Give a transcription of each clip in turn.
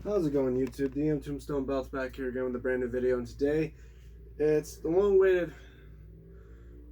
How's it going, YouTube? DM Tombstone Belts back here again with a brand new video, and today it's the long-awaited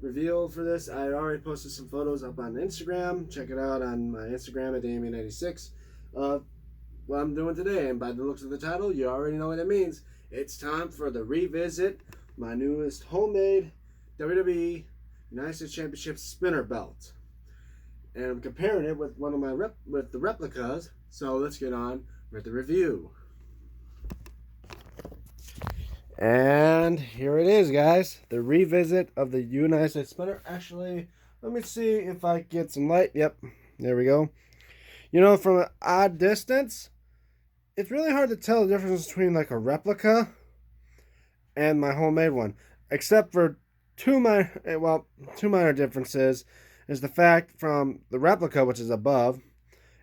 reveal for this. I already posted some photos up on Instagram. Check it out on my Instagram at Damien86. What I'm doing today, and by the looks of the title, you already know what it means. It's time for the revisit, my newest homemade WWE United States Championship spinner belt, and I'm comparing it with one of my with the replicas. So let's get on with the review. And here it is, guys. The revisit of the United States spinner. Actually, let me see if I get some light. Yep, there we go. You know, from an odd distance, it's really hard to tell the difference between like a replica and my homemade one. Except for two minor differences is the fact from the replica, which is above,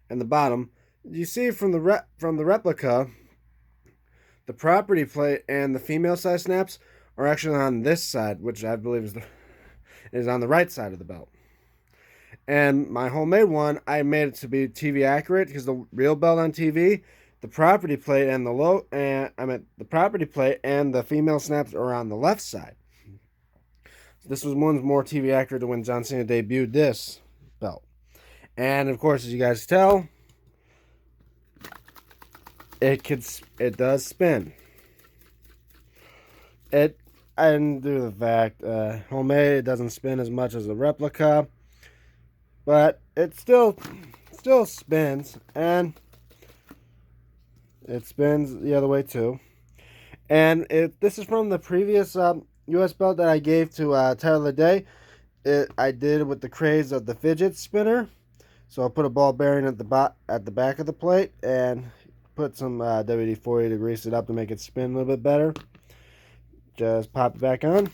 and the bottom. You see from the replica, the property plate and the female size snaps are actually on this side, which I believe is on the right side of the belt. And my homemade one, I made it to be TV accurate because the real belt on TV, the property plate and the property plate and the female snaps are on the left side. So this was one's more TV accurate than when John Cena debuted this belt. And of course, as you guys tell, it does spin. And due to the fact homemade, it doesn't spin as much as a replica, but it still spins, and it spins the other way too. And this is from the previous U.S. belt that I gave to Tyler of the Day. I did it with the craze of the fidget spinner. So I put a ball bearing at the back of the plate and put some WD-40 to grease it up to make it spin a little bit better. Just pop it back on,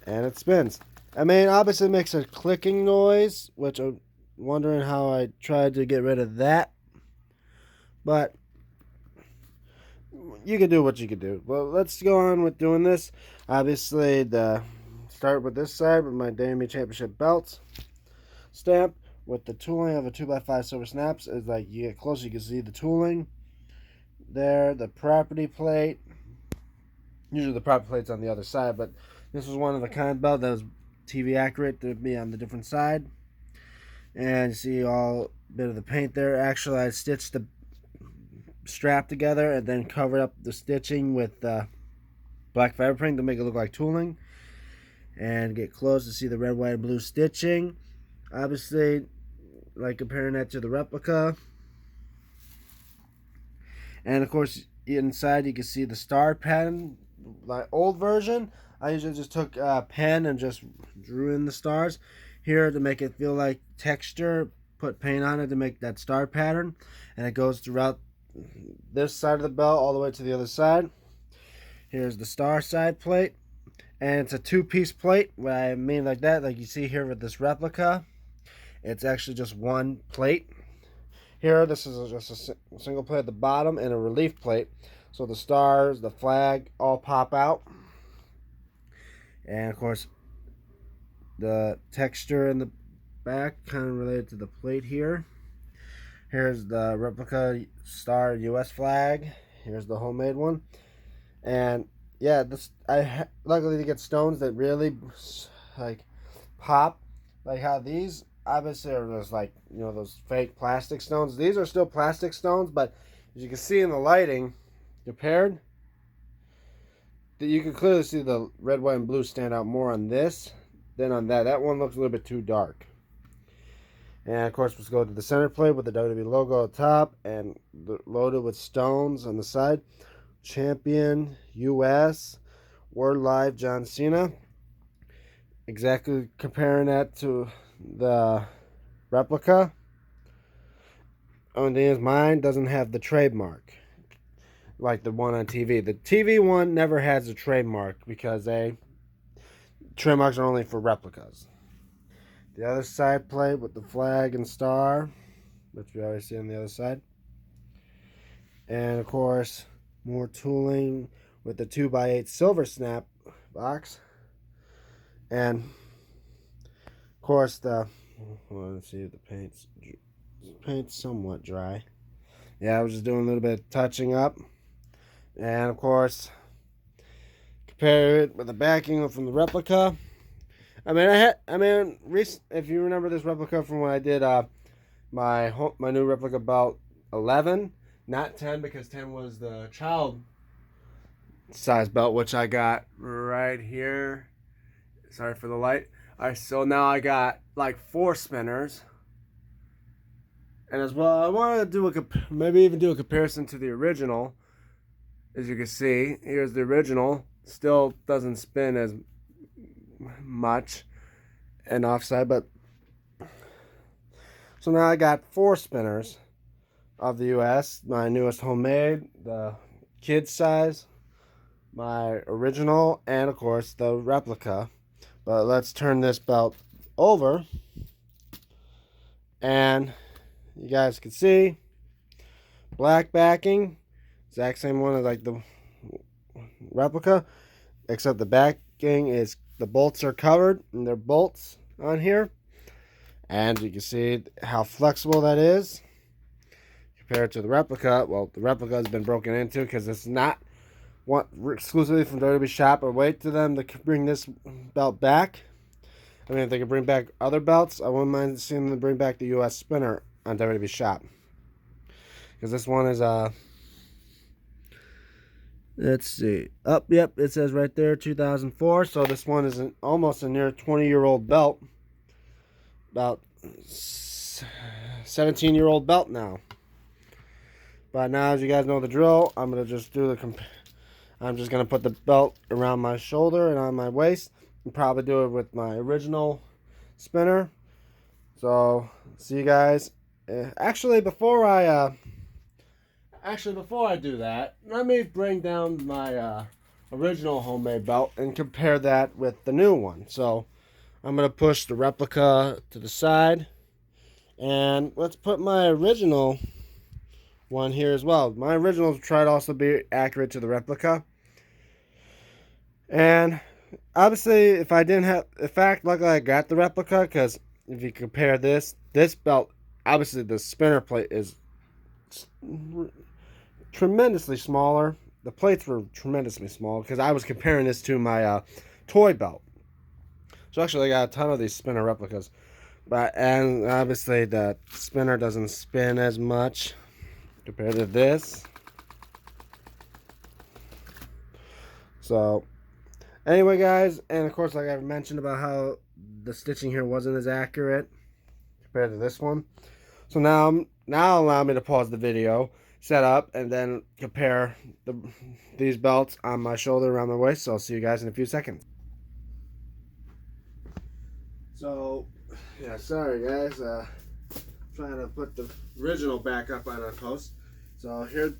and it spins. I mean, obviously it makes a clicking noise, which I'm wondering how I tried to get rid of that. But you can do what you can do. Well, let's go on with doing this. Obviously, start with this side with my WWE Championship belt stamp with the tooling of a 2x5 silver snaps. Is like you get closer, you can see the tooling there. The property plate. Usually the property plate's on the other side, but this was one of a kind belt that was TV accurate to be on the different side. And you see all bit of the paint there. Actually, I stitched the strap together and then covered up the stitching with black fabric print to make it look like tooling. And get close to see the red, white, and blue stitching. Obviously, like comparing that to the replica. And of course, inside you can see the star pattern. My old version, I usually just took a pen and just drew in the stars. Here, to make it feel like texture, put paint on it to make that star pattern. And it goes throughout this side of the belt all the way to the other side. Here's the star side plate. And it's a two-piece plate. What I mean like that, like you see here with this replica, it's actually just one plate. Here, this is just a single plate at the bottom and a relief plate. So the stars, the flag, all pop out. And of course, the texture in the back kind of related to the plate here. Here's the replica star US flag. Here's the homemade one. And yeah, luckily to get stones that really like pop, like how these obviously are just like, you know, those fake plastic stones. These are still plastic stones, but as you can see in the lighting compared, you can clearly see the red, white, and blue stand out more on this than on that. That one looks a little bit too dark. And of course, let's go to the center plate with the WWE logo at the top and loaded with stones on the side. Champion US World Live John Cena. Exactly comparing that to the replica. Only thing is, mine doesn't have the trademark like the one on TV. The TV one never has a trademark because trademarks are only for replicas. The other side plate with the flag and star, which we already see on the other side. And of course, more tooling with the 2x8 silver snap box. And of course let's see if the paint's somewhat dry. Yeah, I was just doing a little bit of touching up. And of course, compare it with the backing from the replica. I mean, if you remember this replica from when I did my new replica belt 11, not 10, because 10 was the child size belt, which I got right here. Sorry for the light. All right, so now I got like 4 spinners. And as well, I want to do maybe even do a comparison to the original. As you can see, here's the original. Still doesn't spin as much and offside, but so now I got 4 spinners of the US, my newest homemade, the kid size, my original, and of course the replica. But let's turn this belt over, and you guys can see black backing, exact same one as like the replica, except the backing is, the bolts are covered, and they're bolts on here, and you can see how flexible that is compared to the replica. Well, the replica has been broken into because it's not exclusively from WWE shop. Or wait to them to bring this belt back. I mean, if they could bring back other belts, I wouldn't mind seeing them bring back the US spinner on WWE shop, because this one is let's see, yep, it says right there 2004. So this one is almost a near 20-year-old belt, about 17-year-old belt now. But now, as you guys know the drill, I'm gonna just do I'm just gonna put the belt around my shoulder and on my waist, and probably do it with my original spinner. So see you guys. Actually, before I do that, let me bring down my original homemade belt and compare that with the new one. So I'm gonna push the replica to the side, and let's put my original one here as well. My original tried to also be accurate to the replica, and obviously if I didn't have, in fact, luckily I got the replica, because if you compare this belt, obviously the spinner plate is tremendously smaller. The plates were tremendously small because I was comparing this to my toy belt. So actually I got a ton of these spinner replicas, and obviously the spinner doesn't spin as much compared to this. So anyway, guys, and of course, like I've mentioned about how the stitching here wasn't as accurate compared to this one. So now allow me to pause the video, set up, and then compare these belts on my shoulder, around my waist. So I'll see you guys in a few seconds. So yeah, sorry guys, trying to put the original back up on a post. So here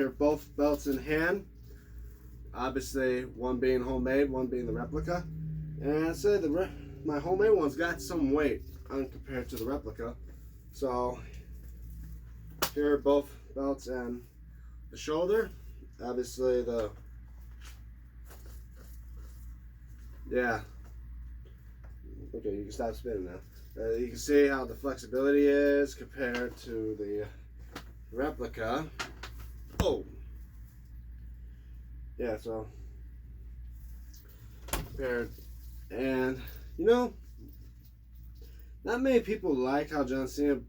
both belts in hand. Obviously, one being homemade, one being the replica. And I said my homemade one's got some weight compared to the replica. So here are both belts and the shoulder. Obviously yeah. Okay, you can stop spinning now. You can see how the flexibility is compared to the replica. Oh! Yeah, so compared, and you know, not many people like how John Cena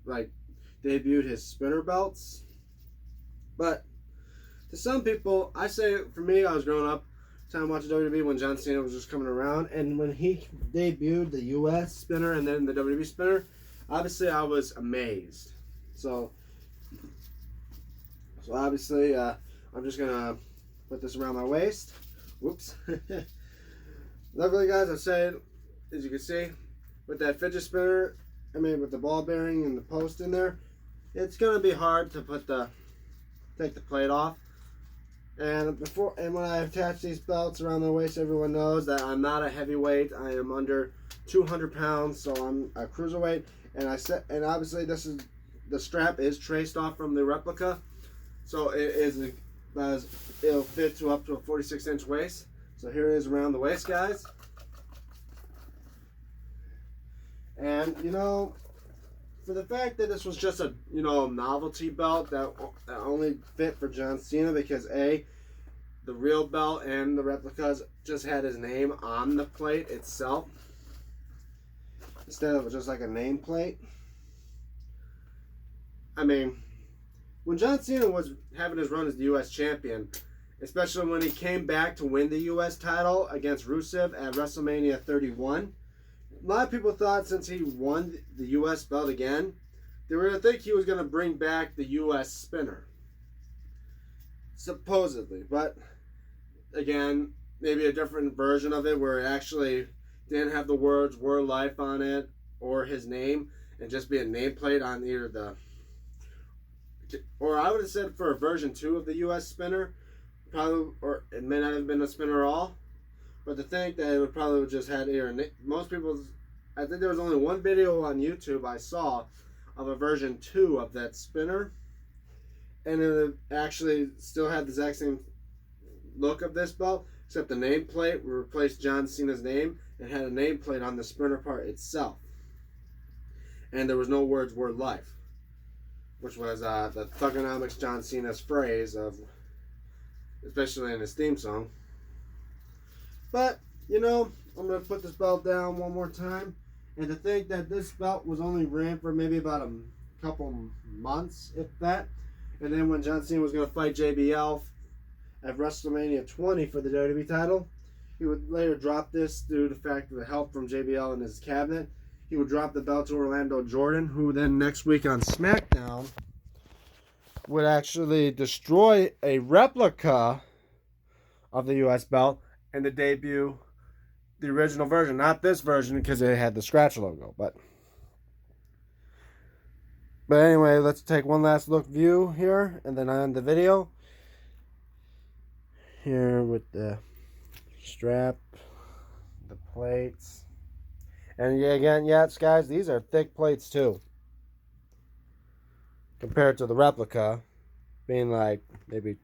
debuted his spinner belts, but to some people, I say, for me, I was growing up time watching WWE when John Cena was just coming around, and when he debuted the US spinner and then the WWE spinner, obviously I was amazed. So obviously I'm just gonna put this around my waist. Whoops. Luckily, guys, I said, as you can see, with that fidget spinner, with the ball bearing and the post in there, it's gonna be hard to take the plate off. And when I attach these belts around my waist, everyone knows that I'm not a heavyweight. I am under 200 pounds, so I'm a cruiserweight. And obviously the strap is traced off from the replica, so it'll fit up to a 46-inch waist. So here it is around the waist, guys. And you know, for the fact that this was just a novelty belt that only fit for John Cena because the real belt and the replicas just had his name on the plate itself instead of just like a nameplate. I mean, when John Cena was having his run as the U.S. champion, especially when he came back to win the U.S. title against Rusev at WrestleMania 31, a lot of people thought since he won the U.S. belt again, they were going to think he was going to bring back the U.S. spinner. Supposedly. But, again, maybe a different version of it where it actually didn't have the words "Word Life" on it or his name and just be a nameplate on either the... Or I would have said for a version 2 of the U.S. spinner, probably, or it may not have been a spinner at all. But to think that it would probably just had most people's... I think there was only one video on YouTube I saw of a version 2 of that spinner. And it actually still had the exact same look of this belt, except the nameplate replaced John Cena's name and had a nameplate on the spinner part itself. And there was no words "Word Life," which was the Thugonomics John Cena's phrase of, especially in his theme song. But, I'm going to put this belt down one more time. And to think that this belt was only ran for maybe about a couple months, if that. And then when John Cena was going to fight JBL at WrestleMania 20 for the WWE title, he would later drop this due to the fact of the help from JBL in his cabinet. He would drop the belt to Orlando Jordan, who then next week on SmackDown would actually destroy a replica of the U.S. belt and to debut the original version, not this version because it had the scratch logo. But anyway, let's take one last look view here, and then I end the video here with the strap, the plates, and yes, guys, these are thick plates too, compared to the replica being like maybe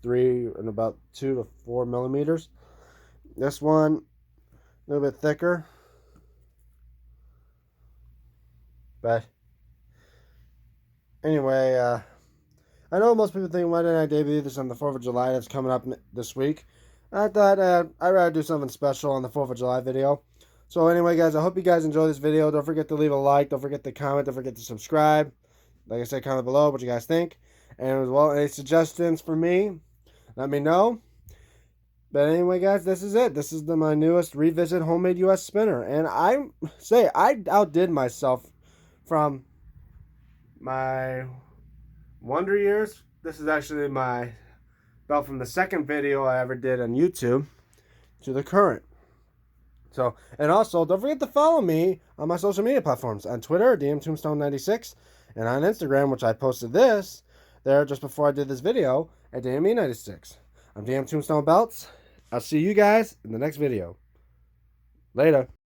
3 and about 2 to 4 millimeters. This one a little bit thicker, but anyway, I know most people think, why didn't I debut this on the 4th of July that's coming up this week? I thought I'd rather do something special on the 4th of July video. So anyway, guys, I hope you guys enjoy this video. Don't forget to leave a like. Don't forget to comment. Don't forget to subscribe. Like I said, comment below what you guys think. And as well, any suggestions for me, let me know. But anyway, guys, this is it. This is my newest revisit homemade U.S. spinner. And I outdid myself from my Wonder Years. This is actually my belt from the second video I ever did on YouTube to the current. So, and also, don't forget to follow me on my social media platforms. On Twitter, DMTombstone96, and on Instagram, which I posted this there just before I did this video, at DME96. I'm DM Tombstone Belts. I'll see you guys in the next video. Later.